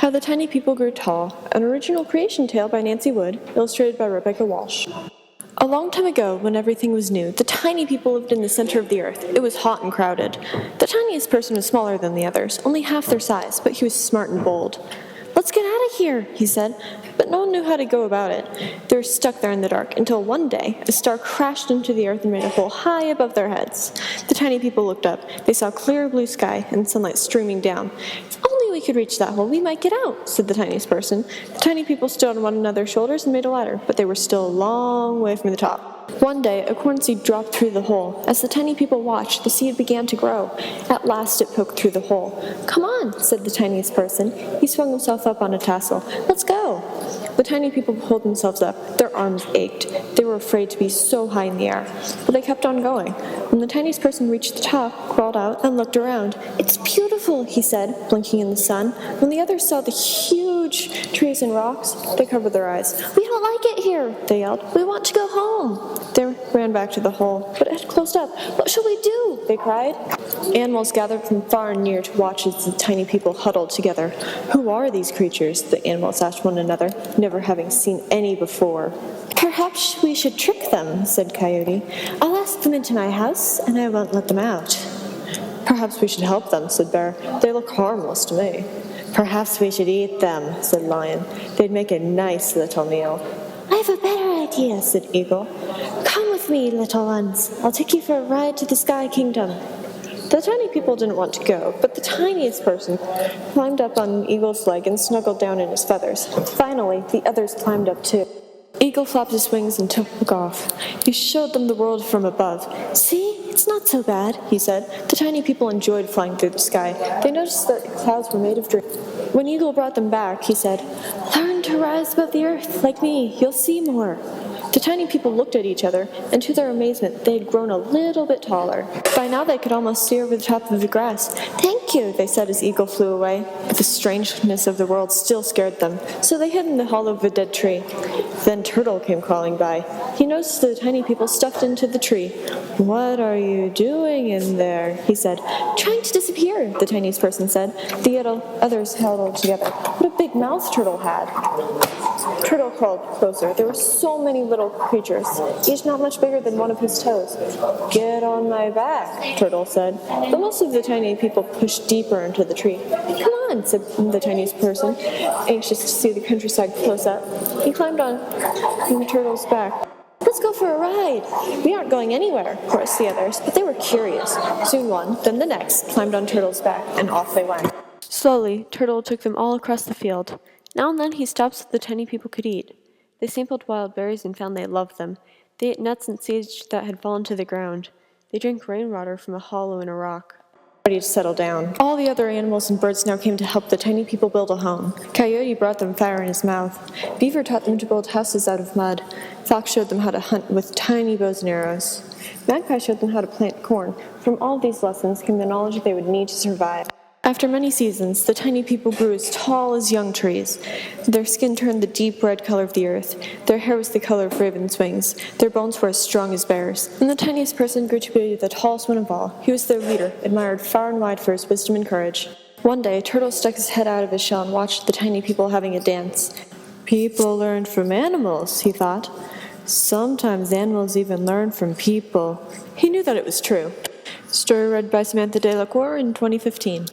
How the Tiny People Grew Tall, an original creation tale by Nancy Wood, illustrated by Rebecca Walsh. A long time ago, when everything was new, the tiny people lived in the center of the earth. It was hot and crowded. The tiniest person was smaller than the others, only half their size, but he was smart and bold. "Let's get out of here," he said, but no one knew how to go about it. They were stuck there in the dark until one day a star crashed into the earth and made a hole high above their heads. The tiny people looked up. They saw clear blue sky and sunlight streaming down. "If only we could reach that hole, we might get out," said the tiniest person. The tiny people stood on one another's shoulders and made a ladder, but they were still a long way from the top. One day, a corn seed dropped through the hole. As the tiny people watched, the seed began to grow. At last, it poked through the hole. "Come on," said the tiniest person. He swung himself up on a tassel. "Let's go." The tiny people pulled themselves up. Their arms ached. They were afraid to be so high in the air, but they kept on going. When the tiniest person reached the top, crawled out, and looked around, "It's beautiful," he said, blinking in the sun. When the others saw the huge trees and rocks, they covered their eyes. "We don't like it here," they yelled. "We want to go home." They ran back to the hole, but it had closed up. "What shall we do?" they cried. Animals gathered from far and near to watch as the tiny people huddled together. "Who are these creatures?" the animals asked one another, never having seen any before. "Perhaps we should trick them," said Coyote. "I'll ask them into my house, and I won't let them out." "Perhaps we should help them," said Bear. "They look harmless to me." "Perhaps we should eat them," said Lion. "They'd make a nice little meal." "I have a better idea," said Eagle. "Come with me, little ones. I'll take you for a ride to the Sky Kingdom." The tiny people didn't want to go, but the tiniest person climbed up on Eagle's leg and snuggled down in his feathers. Finally, the others climbed up too. Eagle flapped his wings and took off. He showed them the world from above. "See, it's not so bad," he said. The tiny people enjoyed flying through the sky. They noticed that the clouds were made of dreams. When Eagle brought them back, he said, "Learn to rise above the earth like me. You'll see more." The tiny people looked at each other, and to their amazement, they had grown a little bit taller. By now they could almost see over the top of the grass. "Thank you," they said as Eagle flew away. But the strangeness of the world still scared them, so they hid in the hollow of a dead tree. Then Turtle came crawling by. He noticed the tiny people stuffed into the tree. "What are you doing in there?" he said. "Trying to disappear," the tiniest person said. The others huddled together. What a big mouth Turtle had! Turtle crawled closer. There were so many little creatures, each not much bigger than one of his toes. "Get on my back," Turtle said. But most of the tiny people pushed deeper into the tree. "Come on," said the tiniest person, anxious to see the countryside close up. He climbed on Turtle's back. "Let's go for a ride." "We aren't going anywhere," chorused the others, but they were curious. Soon one, then the next, climbed on Turtle's back, and off they went. Slowly, Turtle took them all across the field. Now and then he stopped so the tiny people could eat. They sampled wild berries and found they loved them. They ate nuts and seeds that had fallen to the ground. They drank rainwater from a hollow in a rock. Ready to settle down. All the other animals and birds now came to help the tiny people build a home. Coyote brought them fire in his mouth. Beaver taught them to build houses out of mud. Fox showed them how to hunt with tiny bows and arrows. Magpie showed them how to plant corn. From all these lessons came the knowledge they would need to survive. After many seasons, the tiny people grew as tall as young trees. Their skin turned the deep red color of the earth. Their hair was the color of ravens' wings. Their bones were as strong as bears. And the tiniest person grew to be the tallest one of all. He was their leader, admired far and wide for his wisdom and courage. One day, Turtle stuck his head out of his shell and watched the tiny people having a dance. "People learn from animals," he thought. "Sometimes animals even learn from people." He knew that it was true. Story read by Samantha De La Cour in 2015.